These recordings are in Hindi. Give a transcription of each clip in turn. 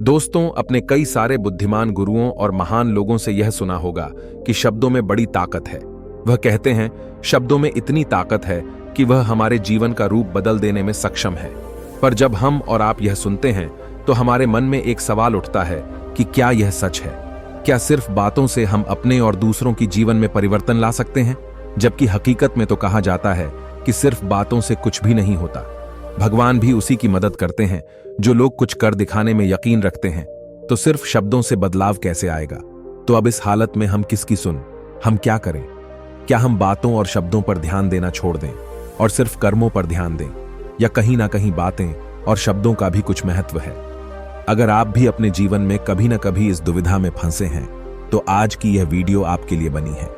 दोस्तों, अपने कई सारे बुद्धिमान गुरुओं और महान लोगों से यह सुना होगा कि शब्दों में बड़ी ताकत है। वह कहते हैं, शब्दों में इतनी ताकत है कि वह हमारे जीवन का रूप बदल देने में सक्षम है। पर जब हम और आप यह सुनते हैं तो हमारे मन में एक सवाल उठता है कि क्या यह सच है? क्या सिर्फ बातों से हम अपने और दूसरों की जीवन में परिवर्तन ला सकते हैं? जबकि हकीकत में तो कहा जाता है कि सिर्फ बातों से कुछ भी नहीं होता। भगवान भी उसी की मदद करते हैं जो लोग कुछ कर दिखाने में यकीन रखते हैं। तो सिर्फ शब्दों से बदलाव कैसे आएगा? तो अब इस हालत में हम किसकी सुन? हम क्या करें? क्या हम बातों और शब्दों पर ध्यान देना छोड़ दें और सिर्फ कर्मों पर ध्यान दें? या कहीं ना कहीं बातें और शब्दों का भी कुछ महत्व है? अगर आप भी अपने जीवन में कभी ना कभी इस दुविधा में फंसे हैं तो आज की यह वीडियो आपके लिए बनी है।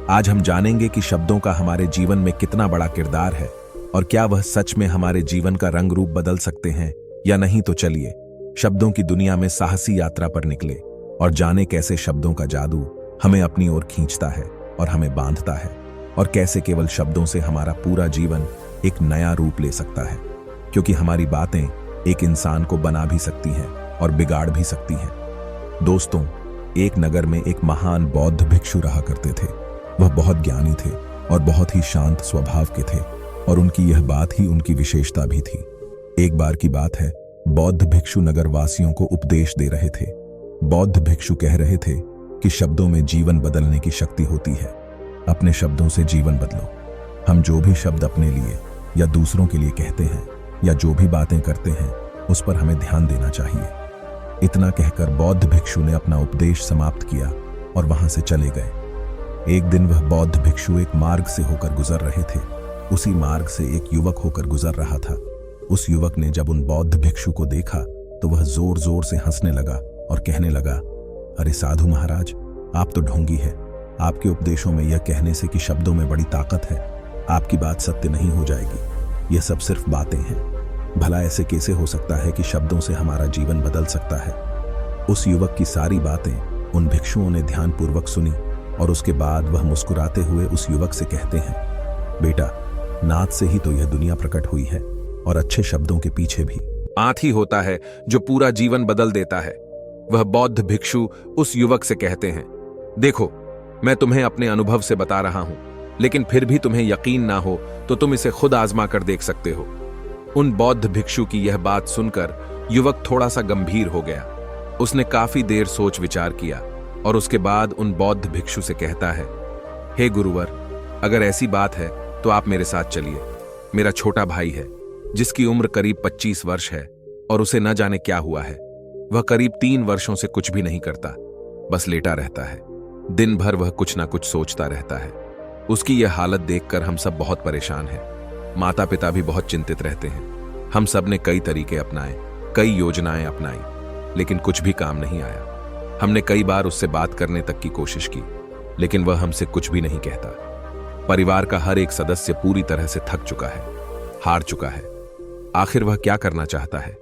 आज हम जानेंगे कि शब्दों का हमारे जीवन में कितना बड़ा किरदार है और क्या वह सच में हमारे जीवन का रंग रूप बदल सकते हैं या नहीं। तो चलिए शब्दों की दुनिया में साहसी यात्रा पर निकले और जाने कैसे शब्दों का जादू हमें अपनी ओर खींचता है और हमें बांधता है, और कैसे केवल शब्दों से हमारा पूरा जीवन एक नया रूप ले सकता है। क्योंकि हमारी बातें एक इंसान को बना भी सकती हैं और बिगाड़ भी सकती हैं। दोस्तों, एक नगर में एक महान बौद्ध भिक्षु रहा करते थे। वह बहुत ज्ञानी थे और बहुत ही शांत स्वभाव के थे, और उनकी यह बात ही उनकी विशेषता भी थी। एक बार की बात है, बौद्ध भिक्षु नगरवासियों को उपदेश दे रहे थे। बौद्ध भिक्षु कह रहे थे कि शब्दों में जीवन बदलने की शक्ति होती है। अपने शब्दों से जीवन बदलो। हम जो भी शब्द अपने लिए या दूसरों के लिए कहते हैं या जो भी बातें करते हैं उस पर हमें ध्यान देना चाहिए। इतना कहकर बौद्ध भिक्षु ने अपना उपदेश समाप्त किया और वहां से चले गए। एक दिन वह बौद्ध भिक्षु एक मार्ग से होकर गुजर रहे थे। उसी मार्ग से एक युवक होकर गुजर रहा था। उस युवक ने जब उन बौद्ध भिक्षु को देखा तो वह जोर जोर से हंसने लगा और कहने लगा, अरे साधु महाराज, आप तो ढोंगी हैं। आपके उपदेशों में यह कहने से कि शब्दों में बड़ी ताकत है, आपकी बात सत्य नहीं हो जाएगी। यह सब सिर्फ बातें हैं। भला ऐसे कैसे हो सकता है कि शब्दों से हमारा जीवन बदल सकता है? उस युवक की सारी बातें उन भिक्षुओं ने ध्यानपूर्वक सुनी और उसके बाद वह मुस्कुराते हुए उस युवक से कहते हैं, बेटा, नाद से ही तो यह दुनिया प्रकट हुई है और अच्छे शब्दों के पीछे भी आंख ही होता है जो पूरा जीवन बदल देता है। वह बौद्ध भिक्षु उस युवक से कहते हैं, देखो, मैं तुम्हें अपने अनुभव से बता रहा हूं, लेकिन फिर भी तुम्हें यकीन ना हो तो तुम इसे खुद आजमा कर देख सकते हो। उन बौद्ध भिक्षु की यह बात सुनकर युवक थोड़ा सा गंभीर हो गया। उसने काफी देर सोच विचार किया और उसके बाद उन बौद्ध भिक्षु से कहता है, हे गुरुवर, अगर ऐसी बात है तो आप मेरे साथ चलिए। मेरा छोटा भाई है जिसकी उम्र करीब 25 वर्ष है और उसे न जाने क्या हुआ है। वह करीब 3 वर्षों से कुछ भी नहीं करता, बस लेटा रहता है। दिन भर वह कुछ ना कुछ सोचता रहता है। उसकी यह हालत देखकर हम सब बहुत परेशान हैं। माता पिता भी बहुत चिंतित रहते हैं। हम सब ने कई तरीके अपनाए, कई योजनाएं अपनाई, लेकिन कुछ भी काम नहीं आया। हमने कई बार उससे बात करने तक की कोशिश की, लेकिन वह हमसे कुछ भी नहीं कहता। परिवार का हर एक सदस्य पूरी तरह से थक चुका है, हार चुका है। आखिर वह क्या करना चाहता है?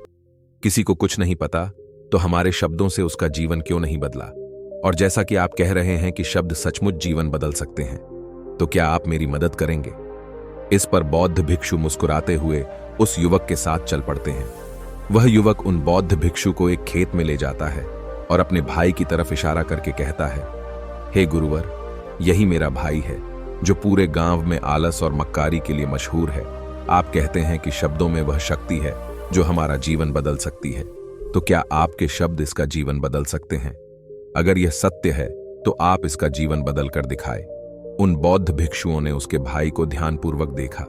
किसी को कुछ नहीं पता तो हमारे शब्दों से उसका जीवन क्यों नहीं बदला? और जैसा कि आप कह रहे हैं कि शब्द सचमुच जीवन बदल सकते हैं, तो क्या आप मेरी मदद करेंगे? इस पर बौद्ध भिक्षु मुस्कुराते हुए उस युवक के साथ चल पड़ते हैं। वह युवक उन बौद्ध भिक्षु को एक खेत में ले जाता है और अपने भाई की तरफ इशारा करके कहता है, हे गुरुवर, यही मेरा भाई है जो पूरे गांव में आलस और मक्कारी के लिए मशहूर है। आप कहते हैं कि शब्दों में वह शक्ति है जो हमारा जीवन बदल सकती है, तो क्या आपके शब्द इसका जीवन बदल सकते हैं? अगर यह सत्य है तो आप इसका जीवन बदल कर दिखाए। उन बौद्ध भिक्षुओं ने उसके भाई को ध्यानपूर्वक देखा।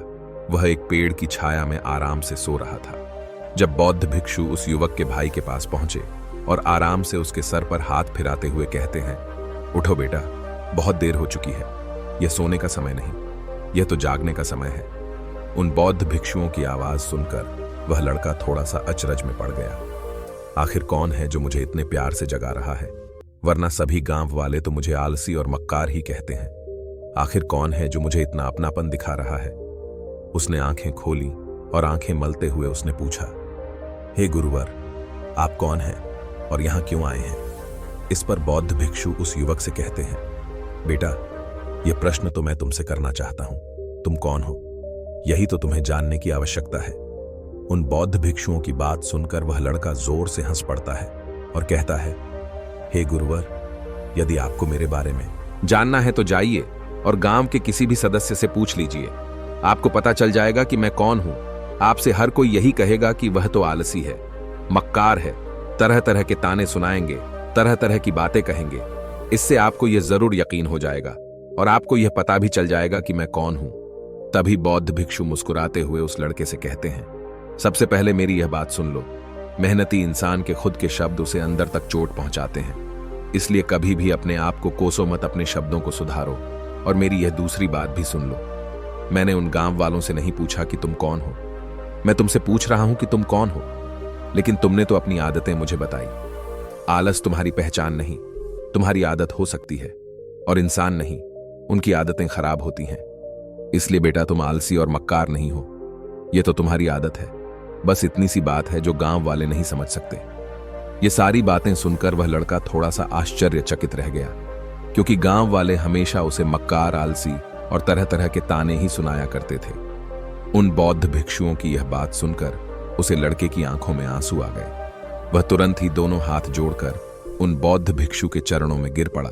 वह एक पेड़ की छाया में आराम से सो रहा था। जब बौद्ध भिक्षु उस युवक के भाई के पास पहुंचे और आराम से उसके सर पर हाथ फिराते हुए कहते हैं, उठो बेटा, बहुत देर हो चुकी है। यह सोने का समय नहीं, यह तो जागने का समय है। उन बौद्ध भिक्षुओं की आवाज सुनकर वह लड़का थोड़ा सा अचरज में पड़ गया। आखिर कौन है जो मुझे इतने प्यार से जगा रहा है? वरना सभी गांव वाले तो मुझे आलसी और मक्कार ही कहते हैं। आखिर कौन है जो मुझे इतना अपनापन दिखा रहा है? उसने आंखें खोली और आंखें मलते हुए उसने पूछा, हे गुरुवर, आप कौन हैं और यहां क्यों आए हैं? इस पर बौद्ध भिक्षु उस युवक से कहते हैं, बेटा, यह प्रश्न तो मैं तुमसे करना चाहता हूं। तुम कौन हो? यही तो तुम्हें जानने की आवश्यकता है। उन बौद्ध भिक्षुओं की बात सुनकर वह लड़का जोर से हंस पड़ता है और कहता है, हे गुरुवर, यदि आपको मेरे बारे में जानना है तो जाइए और गांव के किसी भी सदस्य से पूछ लीजिए। आपको पता चल जाएगा कि मैं कौन हूं। आपसे हर कोई यही कहेगा कि वह तो आलसी है, मक्कार है, तरह तरह के ताने सुनाएंगे, तरह तरह की बातें कहेंगे। इससे आपको यह जरूर यकीन हो जाएगा और आपको यह पता भी चल जाएगा कि मैं कौन हूं। तभी बौद्ध भिक्षु मुस्कुराते हुए उस लड़के से कहते हैं, सबसे पहले मेरी यह बात सुन लो। मेहनती इंसान के खुद के शब्द उसे अंदर तक चोट पहुंचाते हैं, इसलिए कभी भी अपने आप को कोसो मत, अपने शब्दों को सुधारो। और मेरी यह दूसरी बात भी सुन लो, मैंने उन गांव वालों से नहीं पूछा कि तुम कौन हो, मैं तुमसे पूछ रहा हूं कि तुम कौन हो। लेकिन तुमने तो अपनी आदतें मुझे बताई। आलस तुम्हारी पहचान नहीं, तुम्हारी आदत हो सकती है, और इंसान नहीं, उनकी आदतें खराब होती हैं। इसलिए बेटा, तुम आलसी और मक्कार नहीं हो, यह तो तुम्हारी आदत है। बस इतनी सी बात है जो गांव वाले नहीं समझ सकते। ये सारी बातें सुनकर वह लड़का थोड़ा सा आश्चर्यचकित रह गया, क्योंकि गांव वाले हमेशा उसे मक्कार, आलसी और तरह तरह के ताने ही सुनाया करते थे। उन बौद्ध भिक्षुओं की यह बात सुनकर उसे लड़के की आंखों में आंसू आ गए। वह तुरंत ही दोनों हाथ जोड़कर उन बौद्ध भिक्षु के चरणों में गिर पड़ा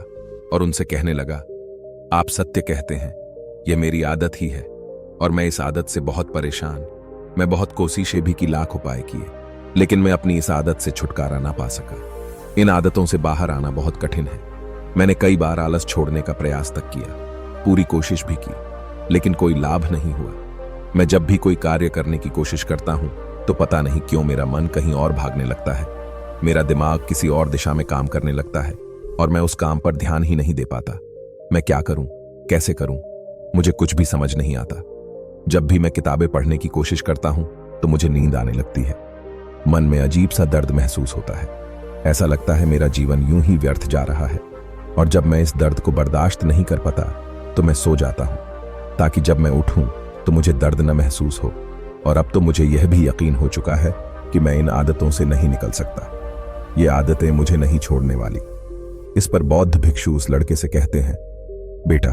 और उनसे कहने लगा, आप सत्य कहते हैं, यह मेरी आदत ही है और मैं इस आदत से बहुत परेशान। मैं बहुत कोशिशें भी की, लाख उपाय किए, लेकिन मैं अपनी इस आदत से छुटकारा ना पा सका। इन आदतों से बाहर आना बहुत कठिन है। मैंने कई बार आलस छोड़ने का प्रयास तक किया, पूरी कोशिश भी की, लेकिन कोई लाभ नहीं हुआ। मैं जब भी कोई कार्य करने की कोशिश करता हूं तो पता नहीं क्यों मेरा मन कहीं और भागने लगता है। मेरा दिमाग किसी और दिशा में काम करने लगता है और मैं उस काम पर ध्यान ही नहीं दे पाता। मैं क्या करूं, कैसे करूं, मुझे कुछ भी समझ नहीं आता। जब भी मैं किताबें पढ़ने की कोशिश करता हूं तो मुझे नींद आने लगती है। मन में अजीब सा दर्द महसूस होता है। ऐसा लगता है मेरा जीवन यूं ही व्यर्थ जा रहा है। और जब मैं इस दर्द को बर्दाश्त नहीं कर पाता तो मैं सो जाता हूं, ताकि जब मैं उठूं तो मुझे दर्द न महसूस हो। और अब तो मुझे यह भी यकीन हो चुका है कि मैं इन आदतों से नहीं निकल सकता। ये आदतें मुझे नहीं छोड़ने वाली। इस पर बौद्ध भिक्षु उस लड़के से कहते हैं, बेटा,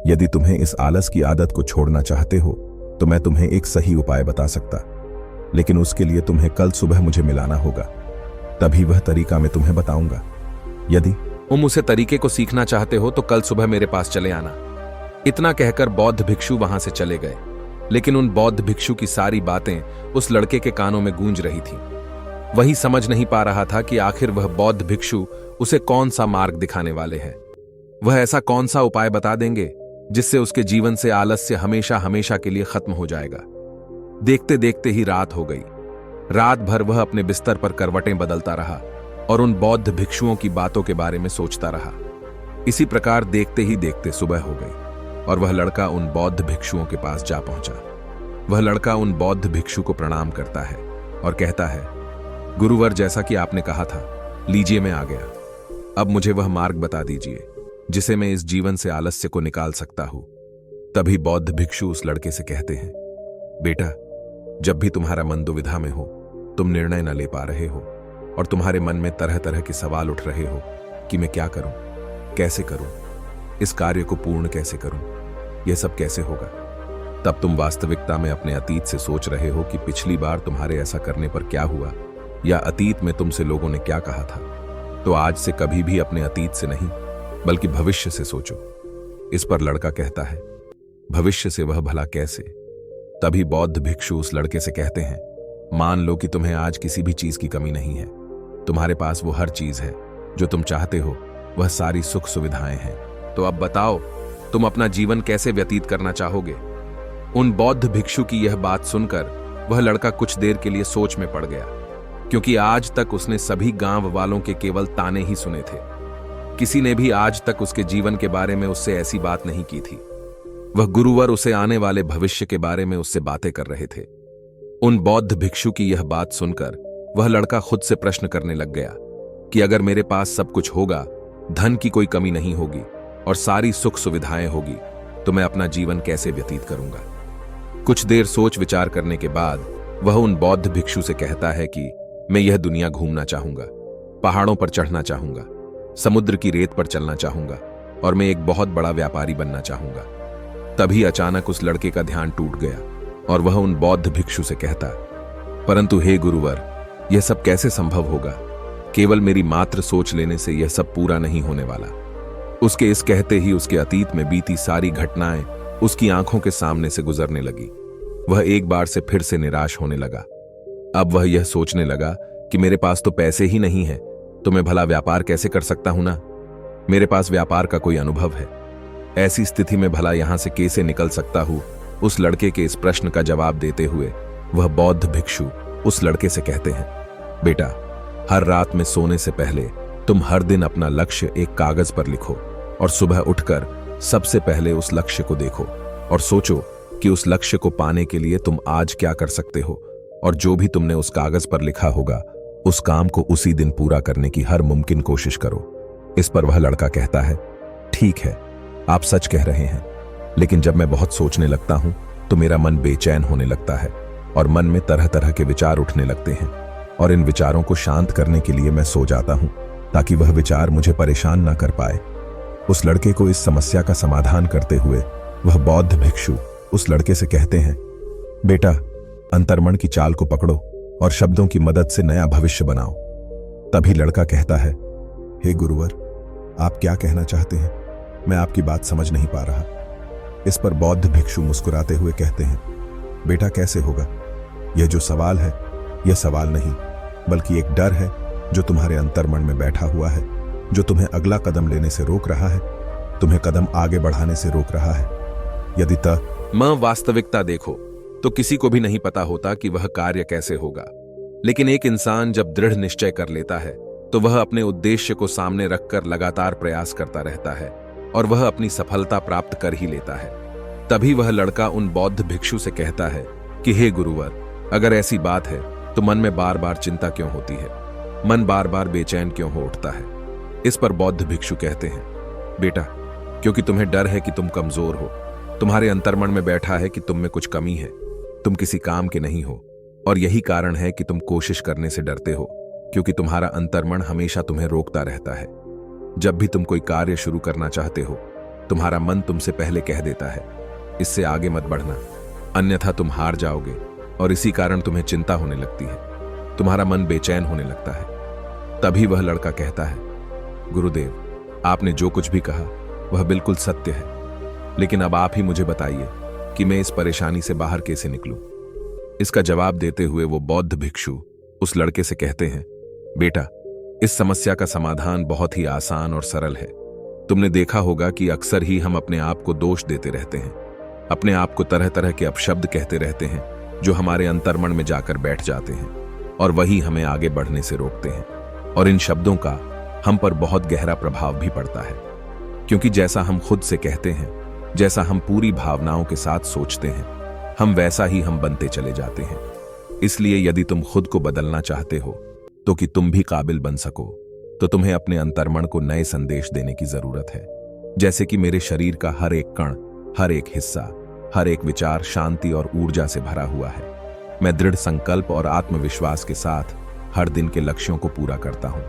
यदि तुम्हें इस आलस की आदत को छोड़ना चाहते हो तो मैं तुम्हें एक सही उपाय बता सकता, लेकिन उसके लिए तुम्हें कल सुबह मुझे मिलाना होगा, तभी वह तरीका मैं तुम्हें बताऊंगा। यदि तुम उसे तरीके को सीखना चाहते हो तो कल सुबह मेरे पास चले आना। इतना कहकर बौद्ध भिक्षु वहां से चले गए। लेकिन उन बौद्ध भिक्षु की सारी बातें उस लड़के के कानों में गूंज रही थीं। वही समझ नहीं पा रहा था कि आखिर वह बौद्ध भिक्षु उसे कौन सा मार्ग दिखाने वाले हैं। वह ऐसा कौन सा उपाय बता देंगे जिससे उसके जीवन से आलस्य हमेशा हमेशा के लिए खत्म हो जाएगा। देखते देखते ही रात हो गई। रात भर वह अपने बिस्तर पर करवटें बदलता रहा और उन बौद्ध भिक्षुओं की बातों के बारे में सोचता रहा। इसी प्रकार देखते ही देखते सुबह हो गई और वह लड़का उन बौद्ध भिक्षुओं के पास जा पहुंचा। वह लड़का उन बौद्ध भिक्षु को प्रणाम करता है और कहता है, गुरुवर, जैसा कि आपने कहा था, लीजिए मैं आ गया। अब मुझे वह मार्ग बता दीजिए जिसे मैं इस जीवन से आलस्य को निकाल सकता हूं। तभी बौद्ध भिक्षु उस लड़के से कहते हैं, बेटा, जब भी तुम्हारा मन दुविधा में हो, तुम निर्णय न ले पा रहे हो और तुम्हारे मन में तरह तरह के सवाल उठ रहे हो कि मैं क्या करूं, कैसे करूं, इस कार्य को पूर्ण कैसे करूं, यह सब कैसे होगा, तब तुम वास्तविकता में अपने अतीत से सोच रहे हो कि पिछली बार तुम्हारे ऐसा करने पर क्या हुआ या अतीत में तुमसे लोगों ने क्या कहा था। तो आज से कभी भी अपने अतीत से नहीं बल्कि भविष्य से सोचो। इस पर लड़का कहता है, भविष्य से वह भला कैसे? तभी बौद्ध भिक्षु उस लड़के से कहते हैं, मान लो कि तुम्हें आज किसी भी चीज की कमी नहीं है। तुम्हारे पास वो हर चीज है जो तुम चाहते हो, वह सारी सुख सुविधाएं हैं। तो अब बताओ, तुम अपना जीवन कैसे व्यतीत करना चाहोगे? उन बौद्ध भिक्षु की यह बात सुनकर वह लड़का कुछ देर के लिए सोच में पड़ गया, क्योंकि आज तक उसने सभी गांव वालों के केवल ताने ही सुने थे। किसी ने भी आज तक उसके जीवन के बारे में उससे ऐसी बात नहीं की थी। वह गुरुवर उसे आने वाले भविष्य के बारे में उससे बातें कर रहे थे। उन बौद्ध भिक्षु की यह बात सुनकर वह लड़का खुद से प्रश्न करने लग गया कि अगर मेरे पास सब कुछ होगा, धन की कोई कमी नहीं होगी और सारी सुख सुविधाएं होगी, तो मैं अपना जीवन कैसे व्यतीत करूंगा? कुछ देर सोच विचार करने के बाद वह उन बौद्ध भिक्षु से कहता है कि मैं यह दुनिया घूमना चाहूंगा, पहाड़ों पर चढ़ना चाहूंगा, समुद्र की रेत पर चलना चाहूंगा और मैं एक बहुत बड़ा व्यापारी बनना चाहूंगा। तभी अचानक उस लड़के का ध्यान टूट गया और वह उन बौद्ध भिक्षु से कहता, परंतु हे गुरुवर, यह सब कैसे संभव होगा? केवल मेरी मात्र सोच लेने से यह सब पूरा नहीं होने वाला। उसके इस कहते ही उसके अतीत में बीती सारी घटनाएं उसकी आंखों के सामने से गुजरने लगी। वह एक बार से फिर से निराश होने लगा। अब वह यह सोचने लगा कि मेरे पास तो पैसे ही नहीं है, तो मैं भला व्यापार कैसे कर सकता हूं ना। मेरे पास व्यापार का कोई अनुभव है। ऐसी स्थिति में भला यहां से कैसे निकल सकता हूं। उस लड़के के इस प्रश्न का जवाब देते हुए वह बौद्ध भिक्षु उस लड़के से कहते हैं, बेटा, हर रात में सोने से पहले तुम हर दिन अपना लक्ष्य एक कागज पर लिखो और सुबह उठकर सबसे पहले उस लक्ष्य को देखो और सोचो कि उस लक्ष्य को पाने के लिए तुम आज क्या कर सकते हो, और जो भी तुमने उस कागज पर लिखा होगा उस काम को उसी दिन पूरा करने की हर मुमकिन कोशिश करो। इस पर वह लड़का कहता है, ठीक है, आप सच कह रहे हैं, लेकिन जब मैं बहुत सोचने लगता हूं तो मेरा मन बेचैन होने लगता है और मन में तरह तरह के विचार उठने लगते हैं, और इन विचारों को शांत करने के लिए मैं सो जाता हूं ताकि वह विचार मुझे परेशान ना कर पाए। उस लड़के को इस समस्या का समाधान करते हुए वह बौद्ध भिक्षु उस लड़के से कहते हैं, बेटा, अंतर्मन की चाल को पकड़ो और शब्दों की मदद से नया भविष्य बनाओ। तभी लड़का कहता है, हे गुरुवर, आप क्या कहना चाहते हैं? मैं आपकी बात समझ नहीं पा रहा। इस पर बौद्ध भिक्षु मुस्कुराते हुए कहते हैं, बेटा, कैसे होगा? यह जो सवाल है यह सवाल नहीं बल्कि एक डर है जो तुम्हारे अंतर्मन में बैठा हुआ है, जो तुम्हें अगला कदम लेने से रोक रहा है, तुम्हें कदम आगे बढ़ाने से रोक रहा है। यदि वास्तविकता देखो तो किसी को भी नहीं पता होता कि वह कार्य कैसे होगा, लेकिन एक इंसान जब दृढ़ निश्चय कर लेता है तो वह अपने उद्देश्य को सामने रखकर लगातार प्रयास करता रहता है और वह अपनी सफलता प्राप्त कर ही लेता है। तभी वह लड़का उन बौद्ध भिक्षु से कहता है कि हे गुरुवर, अगर ऐसी बात है तो मन में बार बार चिंता क्यों होती है, मन बार बार बेचैन क्यों हो उठता है? इस पर बौद्ध भिक्षु कहते हैं, बेटा, क्योंकि तुम्हें डर है कि तुम कमजोर हो, तुम्हारे अंतर्मन में बैठा है कि तुम में कुछ कमी है, तुम किसी काम के नहीं हो, और यही कारण है कि तुम कोशिश करने से डरते हो, क्योंकि तुम्हारा अंतर्मन हमेशा तुम्हें रोकता रहता है। जब भी तुम कोई कार्य शुरू करना चाहते हो, तुम्हारा मन तुमसे पहले कह देता है, इससे आगे मत बढ़ना, अन्यथा तुम हार जाओगे, और इसी कारण तुम्हें चिंता होने लगती है, तुम्हारा मन बेचैन होने लगता है। तभी वह लड़का कहता है, गुरुदेव, आपने जो कुछ भी कहा वह बिल्कुल सत्य है, लेकिन अब आप ही मुझे बताइए कि मैं इस परेशानी से बाहर कैसे निकलूं। इसका जवाब देते हुए वो बौद्ध भिक्षु उस लड़के से कहते हैं, बेटा, इस समस्या का समाधान बहुत ही आसान और सरल है। तुमने देखा होगा कि अक्सर ही हम अपने आप को दोष देते रहते हैं, अपने आप को तरह तरह के अपशब्द कहते रहते हैं जो हमारे अंतर्मन में जाकर बैठ जाते हैं और वही हमें आगे बढ़ने से रोकते हैं। और इन शब्दों का हम पर बहुत गहरा प्रभाव भी पड़ता है, क्योंकि जैसा हम खुद से कहते हैं, जैसा हम पूरी भावनाओं के साथ सोचते हैं, हम वैसा ही हम बनते चले जाते हैं। इसलिए यदि तुम खुद को बदलना चाहते हो तो कि तुम भी काबिल बन सको, तो तुम्हें अपने अंतर्मन को नए संदेश देने की जरूरत है। जैसे कि मेरे शरीर का हर एक कण, हर एक हिस्सा, हर एक विचार शांति और ऊर्जा से भरा हुआ है। मैं दृढ़ संकल्प और आत्मविश्वास के साथ हर दिन के लक्ष्यों को पूरा करता हूं।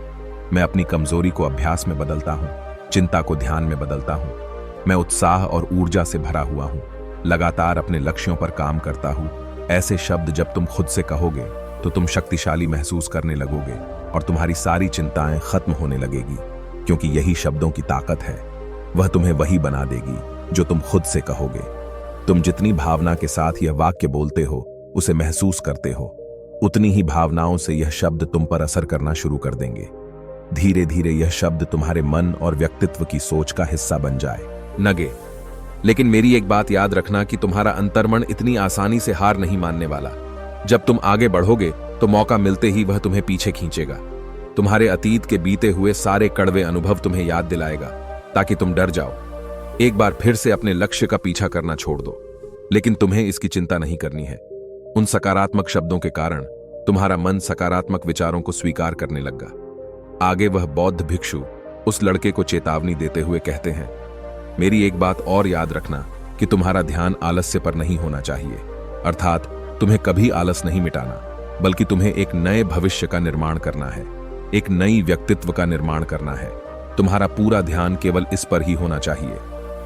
मैं अपनी कमजोरी को अभ्यास में बदलता हूं, चिंता को ध्यान में बदलता हूं। मैं उत्साह और ऊर्जा से भरा हुआ हूं, लगातार अपने लक्ष्यों पर काम करता हूं। ऐसे शब्द जब तुम खुद से कहोगे तो तुम शक्तिशाली महसूस करने लगोगे और तुम्हारी सारी चिंताएं खत्म होने लगेगी, क्योंकि यही शब्दों की ताकत है। वह तुम्हें वही बना देगी जो तुम खुद से कहोगे। तुम जितनी भावना के साथ यह वाक्य बोलते हो, उसे महसूस करते हो, उतनी ही भावनाओं से यह शब्द तुम पर असर करना शुरू कर देंगे। धीरे धीरे यह शब्द तुम्हारे मन और व्यक्तित्व की सोच का हिस्सा बन जाए नगे। लेकिन मेरी एक बात याद रखना कि तुम्हारा अंतर्मन इतनी आसानी से हार नहीं मानने वाला। जब तुम आगे बढ़ोगे तो मौका मिलते ही वह तुम्हें पीछे खींचेगा। तुम्हारे अतीत के बीते हुए सारे कड़वे अनुभव तुम्हें याद दिलाएगा ताकि तुम डर जाओ। एक बार फिर से अपने लक्ष्य का पीछा करना छोड़ दो। लेकिन तुम्हें इसकी चिंता नहीं करनी है। उन सकारात्मक शब्दों के कारण तुम्हारा मन सकारात्मक विचारों को स्वीकार करने लगा। आगे वह बौद्ध भिक्षु उस लड़के को चेतावनी देते हुए कहते हैं, मेरी एक बात और याद रखना कि तुम्हारा ध्यान आलस्य पर नहीं होना चाहिए। अर्थात तुम्हें कभी आलस नहीं मिटाना, बल्कि तुम्हें एक नए भविष्य का निर्माण करना है, एक नई व्यक्तित्व का निर्माण करना है। तुम्हारा पूरा ध्यान केवल इस पर ही होना चाहिए।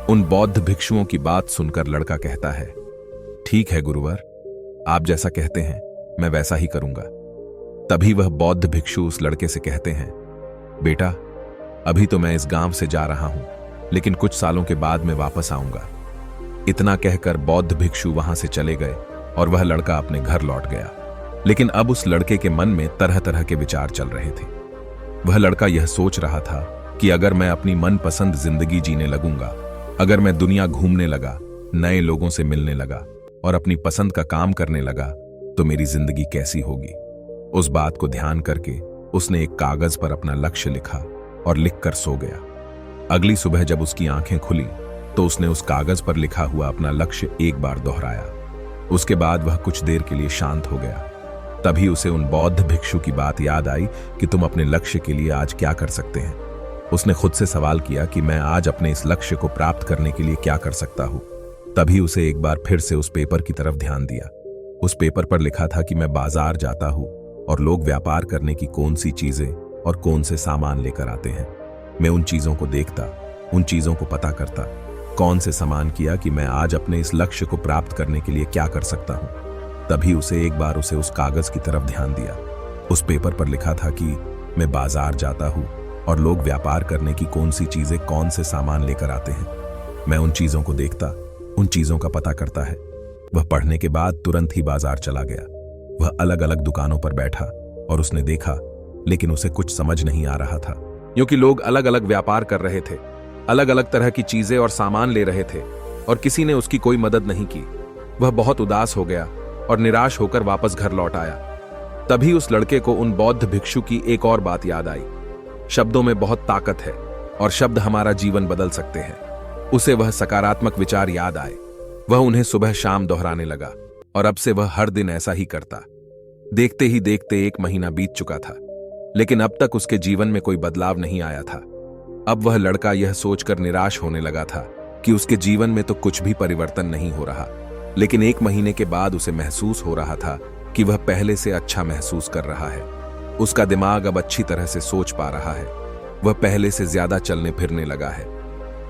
उन बौद्ध भिक्षुओं की बात सुनकर लड़का कहता है, ठीक है गुरुवर, आप जैसा कहते हैं मैं वैसा ही करूंगा। तभी वह बौद्ध भिक्षु उस लड़के से कहते हैं, बेटा, अभी तो मैं इस गांव से जा रहा हूं, लेकिन कुछ सालों के बाद मैं वापस आऊंगा। इतना कहकर बौद्ध भिक्षु वहां से चले गए और वह लड़का अपने घर लौट गया। लेकिन अब उस लड़के के मन में तरह तरह के विचार चल रहे थे। वह लड़का यह सोच रहा था कि अगर मैं अपनी मनपसंद जिंदगी जीने लगूंगा, अगर मैं दुनिया घूमने लगा, नए लोगों से मिलने लगा और अपनी पसंद का काम करने लगा, तो मेरी जिंदगी कैसी होगी। उस बात को ध्यान करके उसने एक कागज पर अपना लक्ष्य लिखा और लिखकर सो गया। अगली सुबह जब उसकी आंखें खुली तो उसने उस कागज पर लिखा हुआ अपना लक्ष्य एक बार दोहराया। उसके बाद वह कुछ देर के लिए शांत हो गया। तभी उसे उन बौद्ध भिक्षु की बात याद आई कि तुम अपने लक्ष्य के लिए आज क्या कर सकते हैं। उसने खुद से सवाल किया कि मैं आज अपने इस लक्ष्य को प्राप्त करने के लिए क्या कर सकता हूं। तभी उसे एक बार फिर से उस पेपर की तरफ ध्यान दिया। उस पेपर पर लिखा था कि मैं बाजार जाता हूं और लोग व्यापार करने की कौन सी चीजें और कौन से सामान लेकर आते हैं। मैं उन चीजों को देखता, उन चीजों को पता करता, कौन से सामान किया कि मैं आज अपने इस लक्ष्य को प्राप्त करने के लिए क्या कर सकता हूं। तभी उसे एक बार उस कागज की तरफ ध्यान दिया। उस पेपर पर लिखा था कि मैं बाजार जाता हूं और लोग व्यापार करने की कौन सी चीजें, कौन से सामान लेकर आते हैं। मैं उन चीजों को देखता, उन चीजों का पता करता है। वह पढ़ने के बाद तुरंत ही बाजार चला गया। वह अलग अलग दुकानों पर बैठा और उसने देखा, लेकिन उसे कुछ समझ नहीं आ रहा था, क्योंकि लोग अलग अलग व्यापार कर रहे थे, अलग अलग तरह की चीजें और सामान ले रहे थे और किसी ने उसकी कोई मदद नहीं की। वह बहुत उदास हो गया और निराश होकर वापस घर लौट आया। तभी उस लड़के को उन बौद्ध भिक्षु की एक और बात याद आई। शब्दों में बहुत ताकत है और शब्द हमारा जीवन बदल सकते हैं। उसे वह सकारात्मक विचार याद आए। वह उन्हें सुबह शाम दोहराने लगा और अब से वह हर दिन ऐसा ही करता। देखते ही देखते 1 महीना बीत चुका था, लेकिन अब तक उसके जीवन में कोई बदलाव नहीं आया था। अब वह लड़का यह सोचकर निराश होने लगा था कि उसके जीवन में तो कुछ भी परिवर्तन नहीं हो रहा। लेकिन 1 महीने के बाद उसे महसूस हो रहा था कि वह पहले से अच्छा महसूस कर रहा है। उसका दिमाग अब अच्छी तरह से सोच पा रहा है। वह पहले से ज्यादा चलने फिरने लगा है।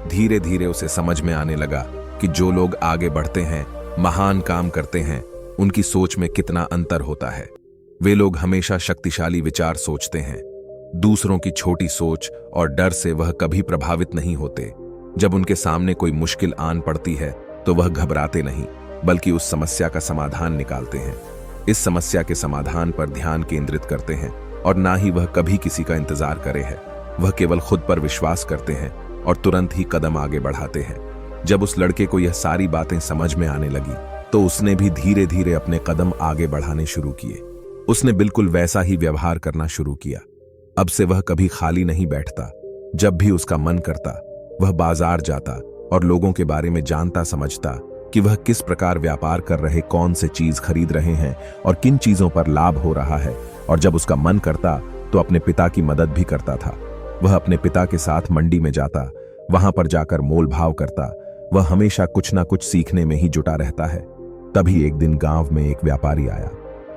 धीरे धीरे उसे समझ में आने लगा कि जो लोग आगे बढ़ते हैं, महान काम करते हैं, उनकी सोच में कितना अंतर होता है। वे लोग हमेशा शक्तिशाली विचार सोचते हैं। दूसरों की छोटी सोच और डर से वह कभी प्रभावित नहीं होते। जब उनके सामने कोई मुश्किल आन पड़ती है तो वह घबराते नहीं, बल्कि उस समस्या का समाधान निकालते हैं। इस समस्या के समाधान पर ध्यान केंद्रित करते हैं और ना ही वह कभी किसी का इंतजार करे है। वह केवल खुद पर विश्वास करते हैं और तुरंत ही कदम आगे बढ़ाते हैं। जब उस लड़के को यह सारी बातें समझ में आने लगी तो उसने भी धीरे धीरे अपने कदम आगे बढ़ाने शुरू किए। उसने बिल्कुल वैसा ही व्यवहार करना शुरू किया। अब से वह कभी खाली नहीं बैठता। जब भी उसका मन करता वह बाजार जाता और लोगों के बारे में जानता समझता कि वह किस प्रकार व्यापार कर रहे, कौन से चीज खरीद रहे हैं और किन चीजों पर लाभ हो रहा है। और जब उसका मन करता तो अपने पिता की मदद भी करता था। वह अपने पिता के साथ मंडी में जाता, वहां पर जाकर मोल भाव करता। वह हमेशा कुछ ना कुछ सीखने में ही जुटा रहता है। तभी एक दिन गांव में एक व्यापारी आया।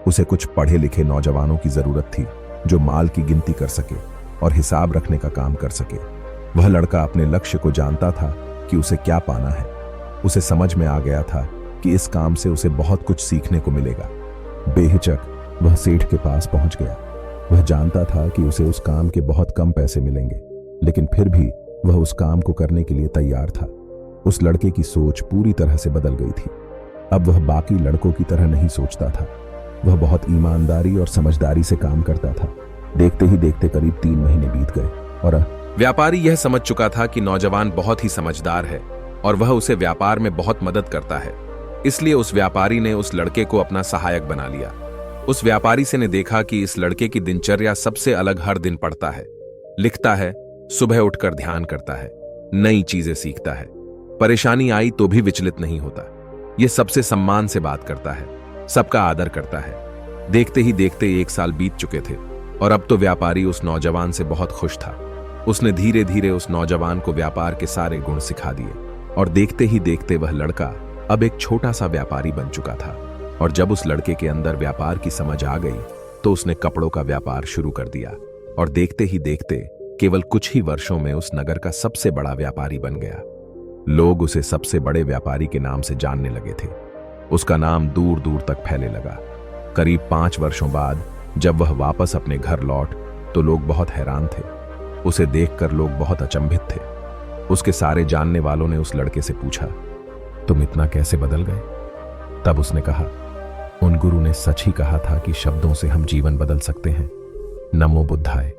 उसे कुछ पढ़े लिखे नौजवानों की जरूरत थी जो माल की गिनती कर सके और हिसाब रखने का काम कर सके। वह लड़का अपने लक्ष्य को जानता था कि उसे क्या पाना है। उसे समझ में आ गया था कि इस काम से उसे बहुत कुछ सीखने को मिलेगा। बेहिचक वह सेठ के पास पहुंच गया। वह जानता था कि उसे उस काम के बहुत कम पैसे मिलेंगे, लेकिन फिर भी वह उस काम को करने के लिए तैयार था। उस लड़के की सोच पूरी तरह से बदल गई थी। अब वह बाकी लड़कों की तरह नहीं सोचता था। वह बहुत ईमानदारी और समझदारी से काम करता था। देखते ही देखते करीब 3 महीने बीत गए और व्यापारी यह समझ चुका था कि नौजवान बहुत ही समझदार है और वह उसे व्यापार में बहुत मदद करता है। इसलिए उस व्यापारी ने उस लड़के को अपना सहायक बना लिया। उस व्यापारी से ने देखा कि इस लड़के की दिनचर्या सबसे अलग, हर दिन पढ़ता है, लिखता है, सुबह उठकर ध्यान करता है, नई चीजें सीखता है, परेशानी आई तो भी विचलित नहीं होता। यह सबसे सम्मान से बात करता है, सबका आदर करता है। देखते ही देखते 1 साल बीत चुके थे और अब तो व्यापारी उस नौजवान से बहुत खुश था। उसने धीरे धीरे उस नौजवान को व्यापार के सारे गुण सिखा दिए और देखते ही देखते वह लड़का अब एक छोटा सा व्यापारी बन चुका था। और जब उस लड़के के अंदर व्यापार की समझ आ गई तो उसने कपड़ों का व्यापार शुरू कर दिया और देखते ही देखते केवल कुछ ही वर्षों में उस नगर का सबसे बड़ा व्यापारी बन गया। लोग उसे सबसे बड़े व्यापारी के नाम से जानने लगे थे। उसका नाम दूर दूर तक फैलने लगा। करीब 5 वर्षों बाद जब वह वापस अपने घर लौट तो लोग बहुत हैरान थे। उसे देखकर लोग बहुत अचंभित थे। उसके सारे जानने वालों ने उस लड़के से पूछा, तुम इतना कैसे बदल गए? तब उसने कहा, उन गुरु ने सच ही कहा था कि शब्दों से हम जीवन बदल सकते हैं। नमो बुद्धाय।